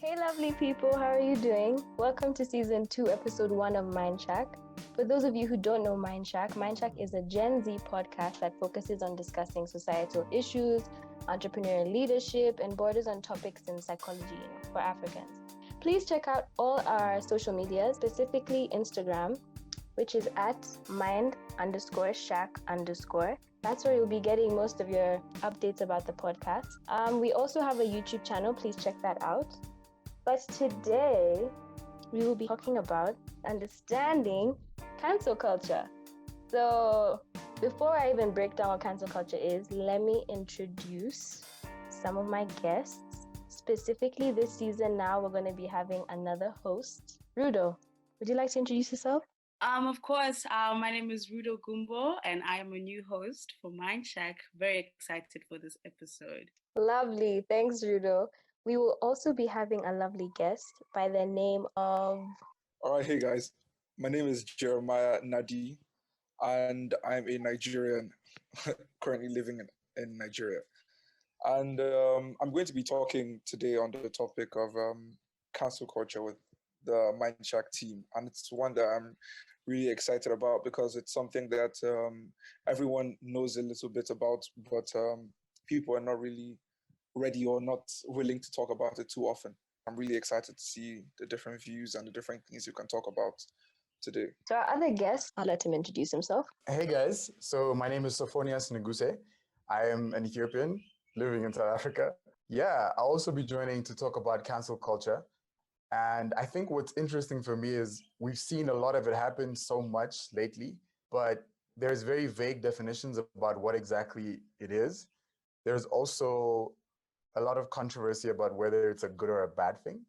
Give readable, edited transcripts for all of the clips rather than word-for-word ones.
Hey lovely people, how are you doing? Welcome to season 2, episode 1 of Mindshack. For those of you who don't know Mindshack is a Gen Z podcast that focuses on discussing societal issues, entrepreneurial leadership, and borders on topics in psychology for Africans. Please check out all our social media, specifically Instagram, which is at mind_shack_. That's where you'll be getting most of your updates about the podcast. We also have a YouTube channel. Please check that out. But today, we will be talking about understanding cancel culture. So before I even break down what cancel culture is, let me introduce some of my guests. Specifically this season now, we're going to be having another host. Rudo, would you like to introduce yourself? Of course, my name is Rudo Gumbo, and I am a new host for Mindshack. Very excited for this episode. Lovely. Thanks, Rudo. We will also be having a lovely guest by the name of... All right, hey guys. My name is Jeremiah Nnadi, and I'm a Nigerian, currently living in Nigeria. And I'm going to be talking today on the topic of cancel culture with the Mindshack team. And it's one that I'm really excited about because it's something that everyone knows a little bit about, but people are not really ready or not willing to talk about it too often. I'm really excited to see the different views and the different things you can talk about today. So our other guest, I'll let him introduce himself. Hey guys, so my name is Sofonias Negussie. I am an Ethiopian living in South Africa. Yeah, I'll also be joining to talk about cancel culture. And I think what's interesting for me is we've seen a lot of it happen so much lately, but there's very vague definitions about what exactly it is. There's also a lot of controversy about whether it's a good or a bad thing.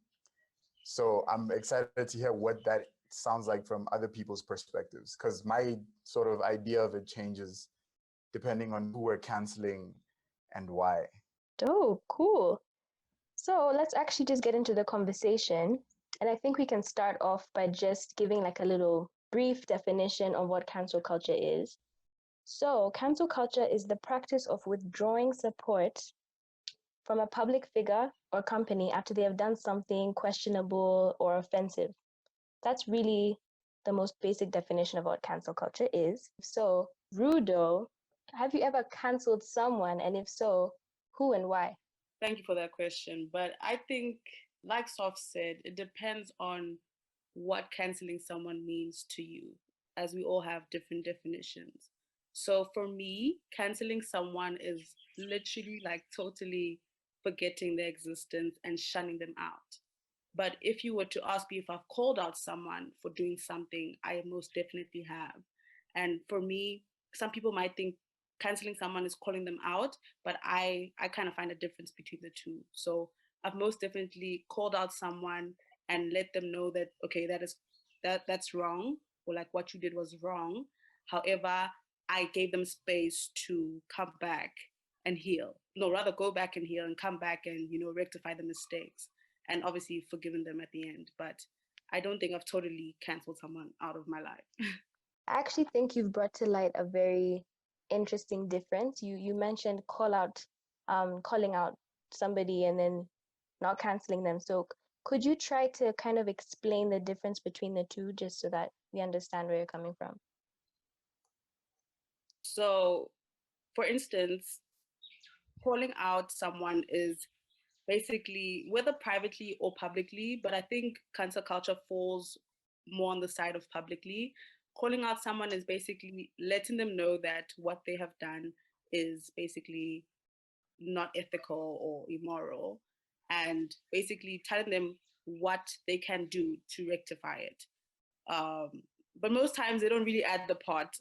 So I'm excited to hear what that sounds like from other people's perspectives, because my sort of idea of it changes depending on who we're canceling and why. Oh, cool. So let's actually just get into the conversation. And I think we can start off by just giving like a little brief definition of what cancel culture is. So cancel culture is the practice of withdrawing support from a public figure or company after they have done something questionable or offensive. That's really the most basic definition of what cancel culture is. So, Rudo, have you ever canceled someone? And if so, who and why? Thank you for that question. But I think, like Sof said, it depends on what canceling someone means to you, as we all have different definitions. So for me, canceling someone is literally like totally forgetting their existence and shunning them out. But if you were to ask me if I've called out someone for doing something, I most definitely have. And for me, some people might think canceling someone is calling them out, but I kind of find a difference between the two. So I've most definitely called out someone and let them know that, okay, that's wrong, or like what you did was wrong. However, I gave them space to come back and heal. No, rather go back and heal and come back and, rectify the mistakes. And obviously forgiven them at the end. But I don't think I've totally canceled someone out of my life. I actually think you've brought to light a very interesting difference. You mentioned calling out somebody and then not canceling them. So could you try to kind of explain the difference between the two, just so that we understand where you're coming from? So, for instance, calling out someone is basically, whether privately or publicly, but I think cancel culture falls more on the side of publicly. Calling out someone is basically letting them know that what they have done is basically not ethical or immoral, and basically telling them what they can do to rectify it. But most times they don't really add the part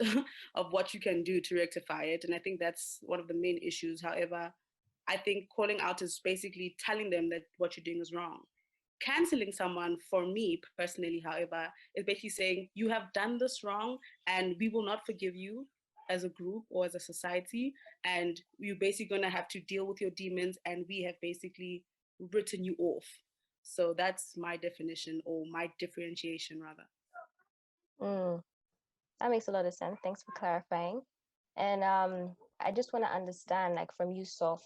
of what you can do to rectify it. And I think that's one of the main issues. However, I think calling out is basically telling them that what you're doing is wrong. Canceling someone, for me personally, however, is basically saying, you have done this wrong and we will not forgive you as a group or as a society. And you're basically going to have to deal with your demons, and we have basically written you off. So that's my definition, or my differentiation rather. That makes a lot of sense. Thanks for clarifying. And I just want to understand, like from you, Sof,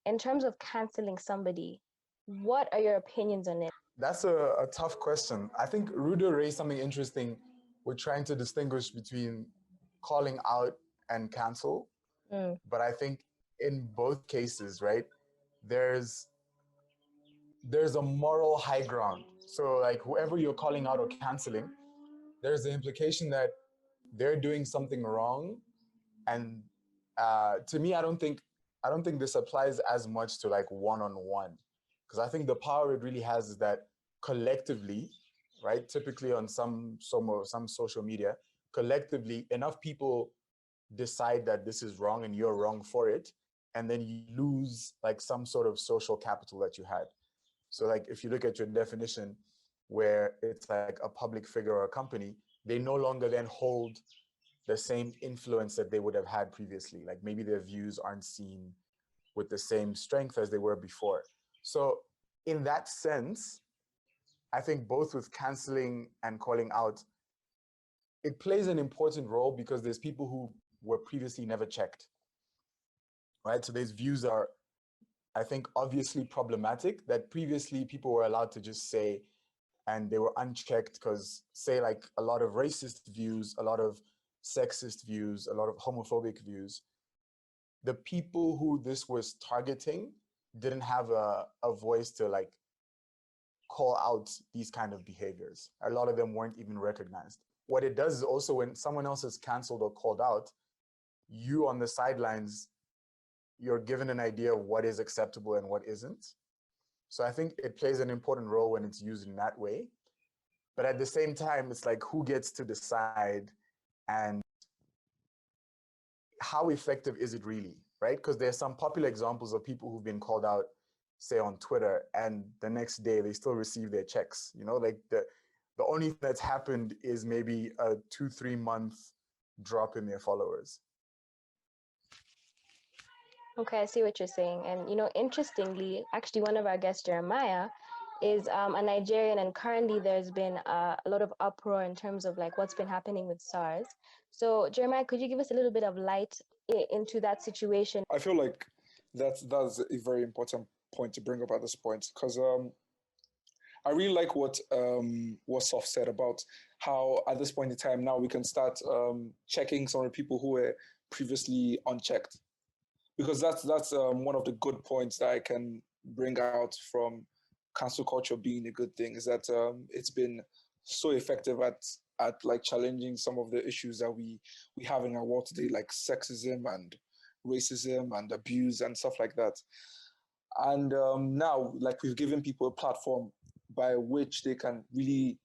in terms of canceling somebody, What are your opinions on it? That's a tough question. I think Rudo raised something interesting. We're trying to distinguish between calling out and cancel. But I think in both cases, right, there's a moral high ground. So like whoever you're calling out or canceling, there's the implication that they're doing something wrong. And to me, I don't think this applies as much to like one-on-one, because I think the power it really has is that collectively, right? Typically on some social media, collectively enough people decide that this is wrong and you're wrong for it, and then you lose like some sort of social capital that you had. So like if you look at your definition, where it's like a public figure or a company, they no longer then hold the same influence that they would have had previously. Like maybe their views aren't seen with the same strength as they were before. So in that sense, I think both with canceling and calling out, it plays an important role because there's people who were previously never checked, right? So these views are, I think, obviously problematic that previously people were allowed to just say, and they were unchecked because, say, like a lot of racist views, a lot of sexist views, a lot of homophobic views, the people who this was targeting didn't have a voice to like call out these kind of behaviors. A lot of them weren't even recognized. What it does is also when someone else is canceled or called out, you on the sidelines, you're given an idea of what is acceptable and what isn't. So I think it plays an important role when it's used in that way. But at the same time, it's like who gets to decide and how effective is it really, right? Because there's some popular examples of people who've been called out, say on Twitter, and the next day they still receive their checks. You know, like the only thing that's happened is maybe a 2-3 month drop in their followers. Okay, I see what you're saying. And, interestingly, actually, one of our guests, Jeremiah, is a Nigerian, and currently there's been a lot of uproar in terms of like what's been happening with SARS. So, Jeremiah, could you give us a little bit of light into that situation? I feel like that's a very important point to bring up at this point, because I really like what Sof said about how at this point in time now we can start checking some of the people who were previously unchecked, because that's one of the good points that I can bring out from cancel culture being a good thing, is that it's been so effective at like challenging some of the issues that we have in our world today, like sexism and racism and abuse and stuff like that. And now, like, we've given people a platform by which they can really,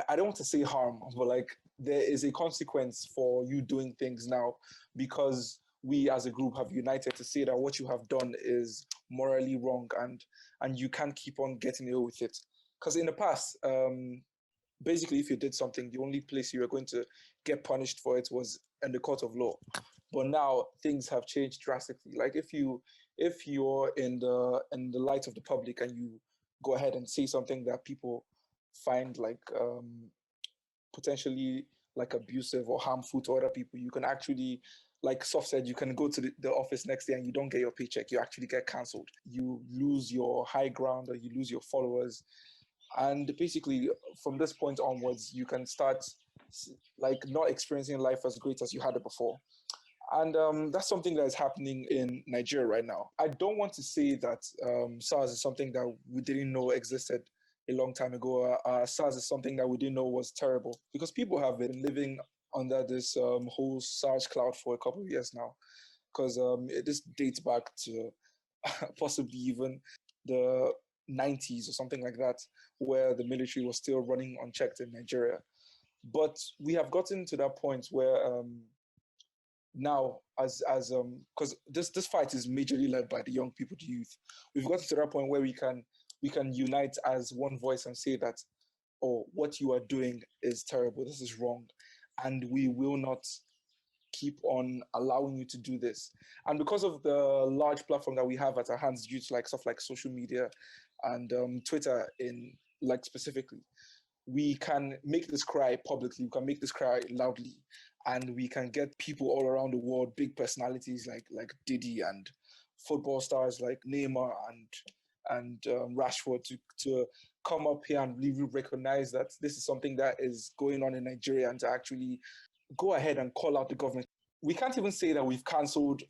I don't want to say harm, but like there is a consequence for you doing things now, because we as a group have united to say that what you have done is morally wrong, and you can't keep on getting away with it. Because in the past, basically, if you did something, the only place you were going to get punished for it was in the court of law. But now things have changed drastically. Like if you're in the light of the public and you go ahead and say something that people find like potentially like abusive or harmful to other people, you can actually, like Sof said, you can go to the office next day and you don't get your paycheck. You actually get cancelled. You lose your high ground, or you lose your followers. And basically, from this point onwards, you can start like not experiencing life as great as you had it before. And that's something that is happening in Nigeria right now. I don't want to say that SARS is something that we didn't know existed a long time ago. SARS is something that we didn't know was terrible, because people have been living under this whole SARS cloud for a couple of years now, because this dates back to possibly even the 90s or something like that, where the military was still running unchecked in Nigeria. But we have gotten to that point where now, as because this fight is majorly led by the young people, the youth, we've gotten to that point where we can unite as one voice and say that, oh, what you are doing is terrible, this is wrong, and we will not keep on allowing you to do this. And because of the large platform that we have at our hands, due to like stuff like social media and Twitter in like specifically, we can make this cry publicly, we can make this cry loudly, and we can get people all around the world, big personalities like Diddy, and football stars like Neymar, and and Rashford to come up here and really recognize that this is something that is going on in Nigeria, and to actually go ahead and call out the government. We can't even say that we've cancelled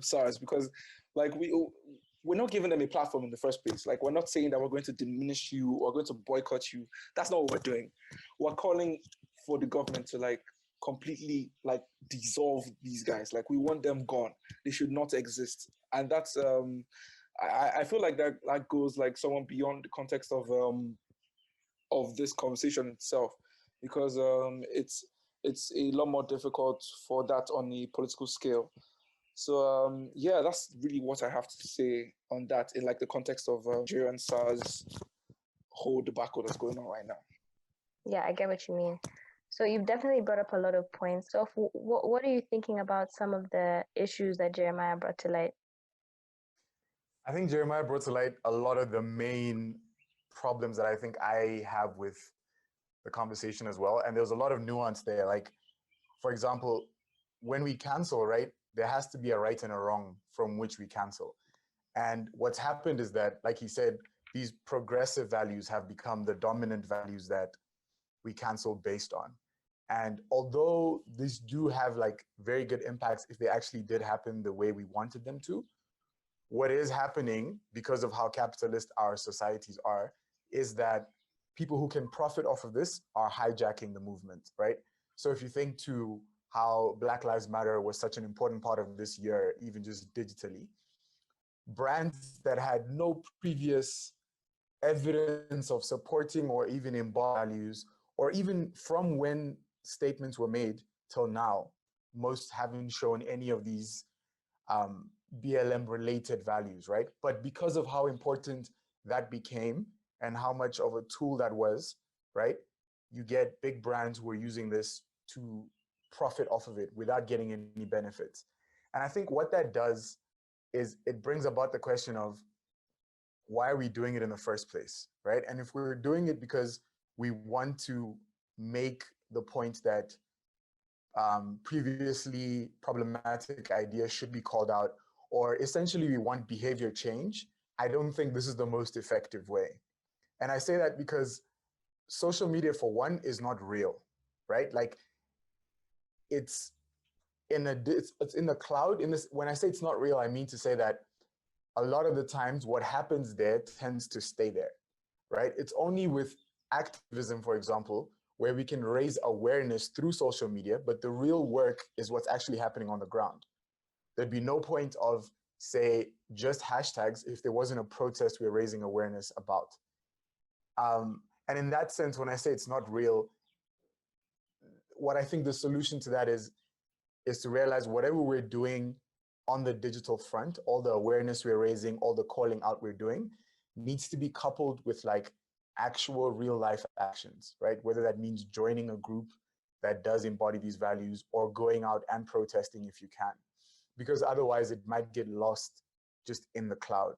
SARS, because like we're not giving them a platform in the first place. Like, we're not saying that we're going to diminish you or going to boycott you. That's not what we're doing. We're calling for the government to like completely like dissolve these guys. Like, we want them gone. They should not exist. And that's I feel like that goes like someone beyond the context of this conversation itself, because it's a lot more difficult for that on a political scale. So yeah, that's really what I have to say on that in like the context of Nigerian SARS whole debacle that's going on right now. Yeah, I get what you mean. So you've definitely brought up a lot of points. So what are you thinking about some of the issues that Jeremiah brought to light? I think Jeremiah brought to light a lot of the main problems that I think I have with the conversation as well. And there's a lot of nuance there. Like, for example, when we cancel, right, there has to be a right and a wrong from which we cancel. And what's happened is that, like he said, these progressive values have become the dominant values that we cancel based on. And although these do have like very good impacts if they actually did happen the way we wanted them to, what is happening because of how capitalist our societies are is that people who can profit off of this are hijacking the movement, right? So if you think to how Black Lives Matter was such an important part of this year, even just digitally, brands that had no previous evidence of supporting or even embodied values, or even from when statements were made till now, most haven't shown any of these BLM related values, right? But because of how important that became and how much of a tool that was, right? You get big brands who are using this to profit off of it without getting any benefits. And I think what that does is it brings about the question of why are we doing it in the first place, right? And if we're doing it because we want to make the point that previously problematic ideas should be called out, or essentially we want behavior change, I don't think this is the most effective way. And I say that because social media, for one, is not real, right? Like, it's in the cloud. When I say it's not real, I mean to say that a lot of the times what happens there tends to stay there, right? It's only with activism, for example, where we can raise awareness through social media, but the real work is what's actually happening on the ground. There'd be no point of, say, just hashtags if there wasn't a protest we're raising awareness about. And in that sense, when I say it's not real, what I think the solution to that is to realize whatever we're doing on the digital front, all the awareness we're raising, all the calling out we're doing, needs to be coupled with like actual real life actions, right? Whether that means joining a group that does embody these values or going out and protesting if you can, because otherwise it might get lost just in the cloud.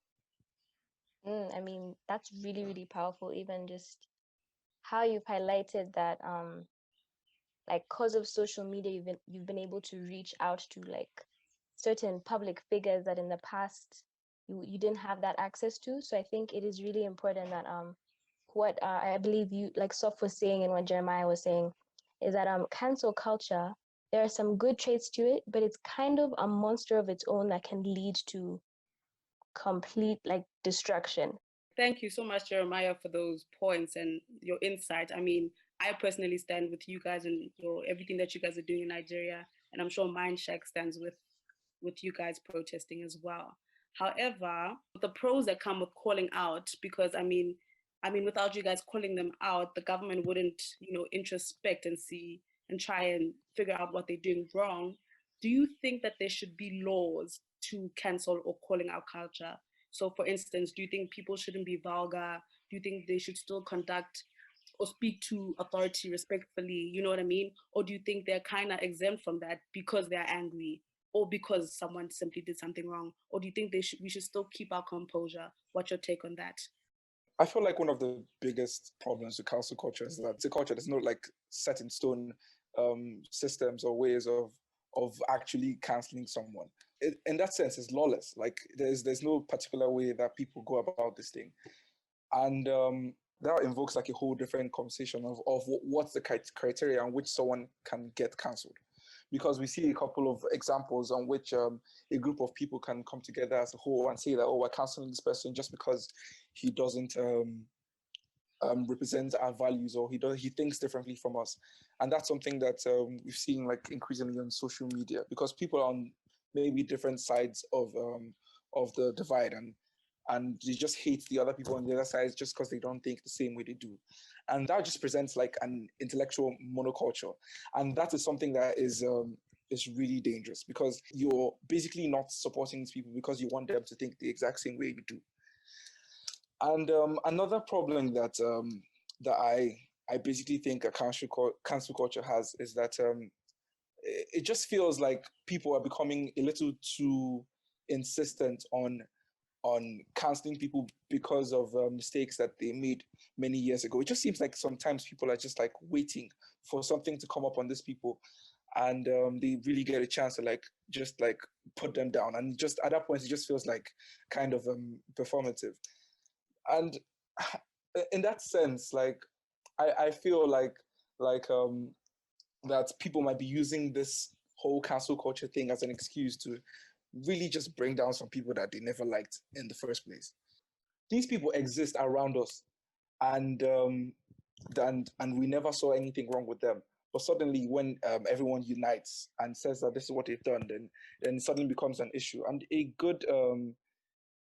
I mean, that's really, really powerful. Even just how you've highlighted that, like, cause of social media, you've been able to reach out to like certain public figures that in the past you didn't have that access to. So I think it is really important that what I believe you, like Soph was saying and what Jeremiah was saying, is that cancel culture, there are some good traits to it, but it's kind of a monster of its own that can lead to complete like destruction. Thank you so much, Jeremiah, for those points and your insight. I mean, I personally stand with you guys and everything that you guys are doing in Nigeria, and I'm sure Mindshack stands with you guys protesting as well. However, the pros that come with calling out, because I mean, without you guys calling them out, the government wouldn't, introspect and see and try and figure out what they're doing wrong. Do you think that there should be laws to cancel or calling out culture? So, for instance, do you think people shouldn't be vulgar? Do you think they should still conduct or speak to authority respectfully? You know what I mean? Or do you think they're kind of exempt from that because they're angry, or because someone simply did something wrong? Or do you think we should still keep our composure? What's your take on that? I feel like one of the biggest problems with cancel culture is that it's a culture that's not like set in stone systems or ways of actually canceling someone. In that sense, it's lawless. Like there's no particular way that people go about this thing, and that invokes like a whole different conversation of what's the criteria on which someone can get cancelled, because we see a couple of examples on which a group of people can come together as a whole and say that, oh, we're cancelling this person just because he doesn't represent our values, or he thinks differently from us. And that's something that we've seen like increasingly on social media, because people are on maybe different sides of the divide, and they just hate the other people on the other side just because they don't think the same way they do. And that just presents like an intellectual monoculture. And that is something that is really dangerous, because you're basically not supporting these people because you want them to think the exact same way you do. And another problem that I basically think a cancel culture has is that it just feels like people are becoming a little too insistent on canceling people because of mistakes that they made many years ago. It just seems like sometimes people are just like waiting for something to come up on these people, and they really get a chance to like just like put them down. And just at that point, it just feels like kind of performative. And in that sense, like I feel like that people might be using this whole cancel culture thing as an excuse to really just bring down some people that they never liked in the first place. These people exist around us, and we never saw anything wrong with them. But suddenly, when everyone unites and says that this is what they've done, then it suddenly becomes an issue. And a good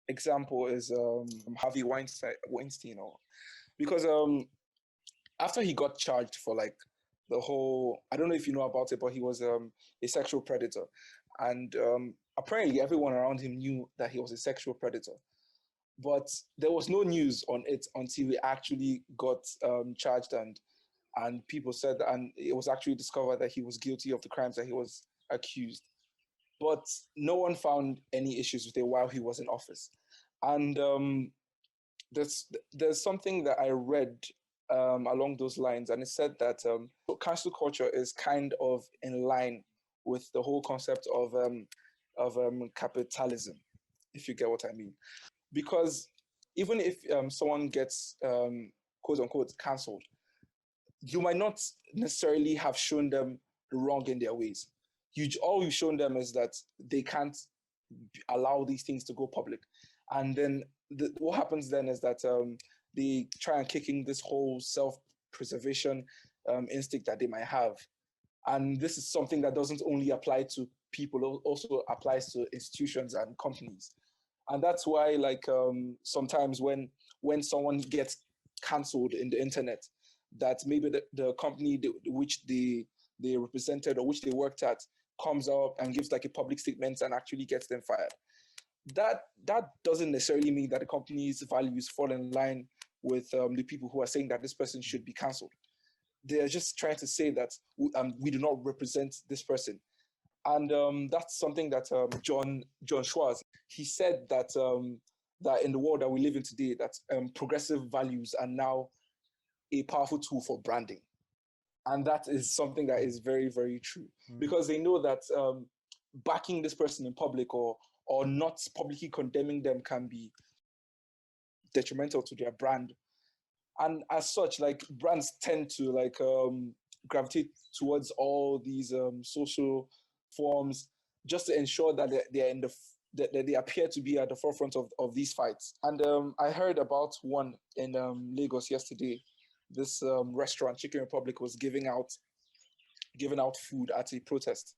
example is Harvey Weinstein, because after he got charged for like the whole, I don't know if you know about it, but he was a sexual predator, and apparently everyone around him knew that he was a sexual predator, but there was no news on it until he actually got charged, and people said, and it was actually discovered that he was guilty of the crimes that he was accused. But no one found any issues with it while he was in office. And there's something that I read along those lines, and it said that cancel culture is kind of in line with the whole concept of capitalism, if you get what I mean. Because even if someone gets quote unquote cancelled, you might not necessarily have shown them the wrong in their ways. All you've shown them is that they can't allow these things to go public. And then what happens then is that they try and kick in this whole self-preservation instinct that they might have. And this is something that doesn't only apply to people, it also applies to institutions and companies. And that's why, like, sometimes when someone gets cancelled in the internet, that maybe the company which they represented or which they worked at comes up and gives like a public statement and actually gets them fired. That doesn't necessarily mean that the company's values fall in line with the people who are saying that this person should be cancelled. They're just trying to say that we do not represent this person. And that's something that John Schwartz, he said that that in the world that we live in today, that progressive values are now a powerful tool for branding. And that is something that is very, very true, because they know that backing this person in public or not publicly condemning them can be detrimental to their brand. And as such, like, brands tend to like gravitate towards all these social forms just to ensure that they're in that they appear to be at the forefront of these fights. And I heard about one in Lagos yesterday. This restaurant, Chicken Republic, was giving out food at a protest.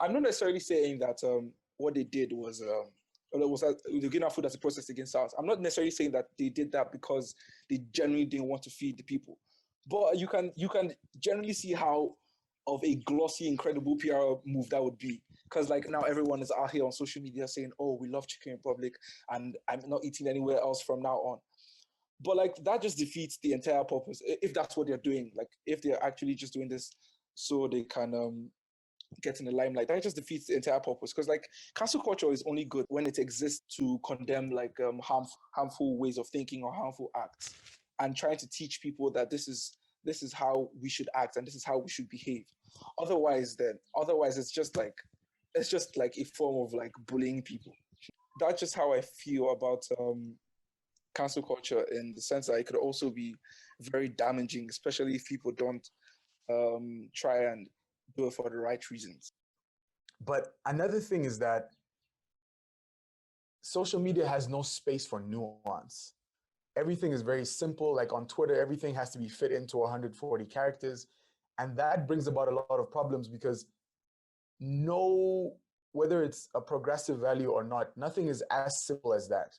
I'm not necessarily saying that what they did was they're giving out food as a protest against us. I'm not necessarily saying that they did that because they genuinely didn't want to feed the people. But you can generally see how of a glossy, incredible PR move that would be. Because like now everyone is out here on social media saying, oh, we love Chicken Republic and I'm not eating anywhere else from now on. But like that just defeats the entire purpose if that's what they're doing. Like if they're actually just doing this so they can get in the limelight, that just defeats the entire purpose. Because like cancel culture is only good when it exists to condemn like harmful ways of thinking or harmful acts, and trying to teach people that this is this is how we should act and this is how we should behave. Otherwise it's just like a form of like bullying people. That's just how I feel about cancel culture, in the sense that it could also be very damaging, especially if people don't try and do it for the right reasons. But another thing is that social media has no space for nuance. Everything is very simple. Like on Twitter, everything has to be fit into 140 characters. And that brings about a lot of problems, because whether it's a progressive value or not, nothing is as simple as that,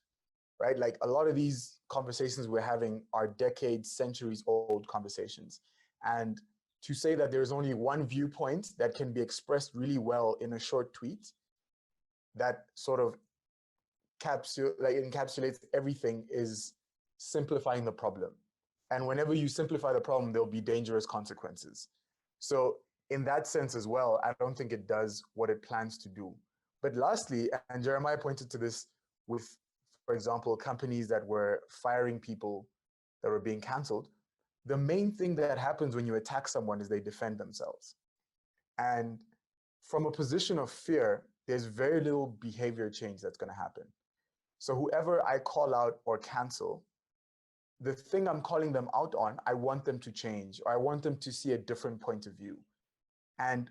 right? Like a lot of these conversations we're having are decades, centuries old conversations. And to say that there's only one viewpoint that can be expressed really well in a short tweet that sort of encapsulates everything is simplifying the problem. And whenever you simplify the problem, there'll be dangerous consequences. So in that sense as well, I don't think it does what it plans to do. But lastly, and Jeremiah pointed to this with, for example, companies that were firing people that were being canceled, the main thing that happens when you attack someone is they defend themselves. And from a position of fear, there's very little behavior change that's going to happen. So whoever I call out or cancel, the thing I'm calling them out on, I want them to change, or I want them to see a different point of view. And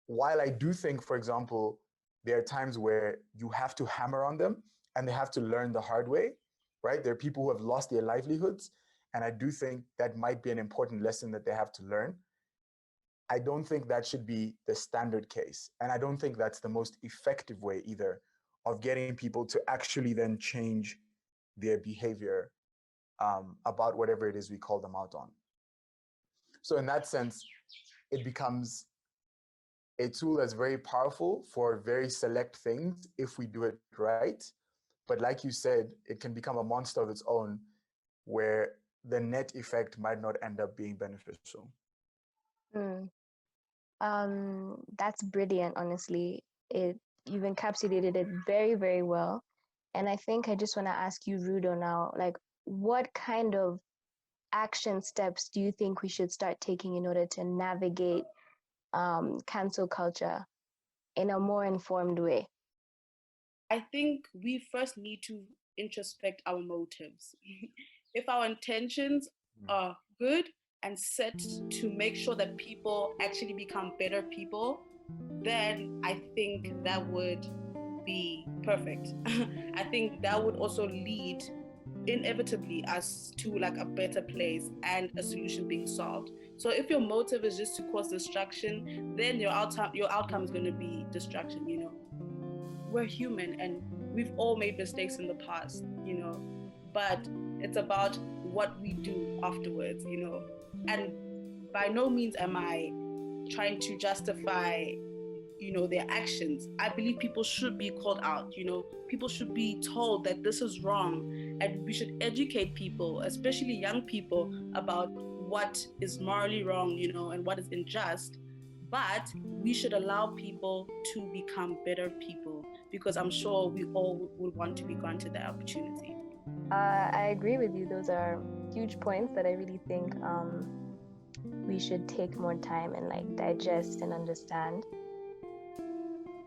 while I do think, for example, there are times where you have to hammer on them and they have to learn the hard way, right? There are people who have lost their livelihoods. And I do think that might be an important lesson that they have to learn. I don't think that should be the standard case. And I don't think that's the most effective way either of getting people to actually then change their behavior about whatever it is we call them out on. So in that sense, it becomes a tool that's very powerful for very select things if we do it right. But like you said, it can become a monster of its own where the net effect might not end up being beneficial. That's brilliant, honestly. You've encapsulated it very, very well. And I think I just want to ask you, Rudo, now, like, what kind of action steps do you think we should start taking in order to navigate cancel culture in a more informed way? I think we first need to introspect our motives. If our intentions are good and set to make sure that people actually become better people, then I think that would be perfect. I think that would also lead inevitably us to like a better place and a solution being solved. So if your motive is just to cause destruction, then your outcome is going to be destruction. You know, we're human and we've all made mistakes in the past, you know, but it's about what we do afterwards, you know. And by no means am I trying to justify, you know, their actions. I believe people should be called out, you know. People should be told that this is wrong, and we should educate people, especially young people, about what is morally wrong, you know, and what is unjust. But we should allow people to become better people, because I'm sure we all would want to be granted that opportunity. I agree with you. Those are huge points that I really think we should take more time and like digest and understand.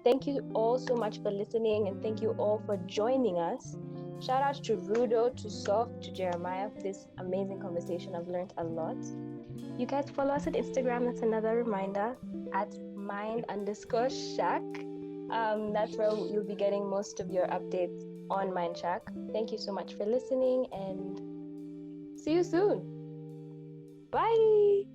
Thank you all so much for listening, and thank you all for joining us. Shout out to Rudo, to Sof, to Jeremiah for this amazing conversation. I've learned a lot. You guys follow us at Instagram. That's another reminder, at mind_shack. That's where you'll be getting most of your updates on Mindshack. Thank you so much for listening, and see you soon. Bye.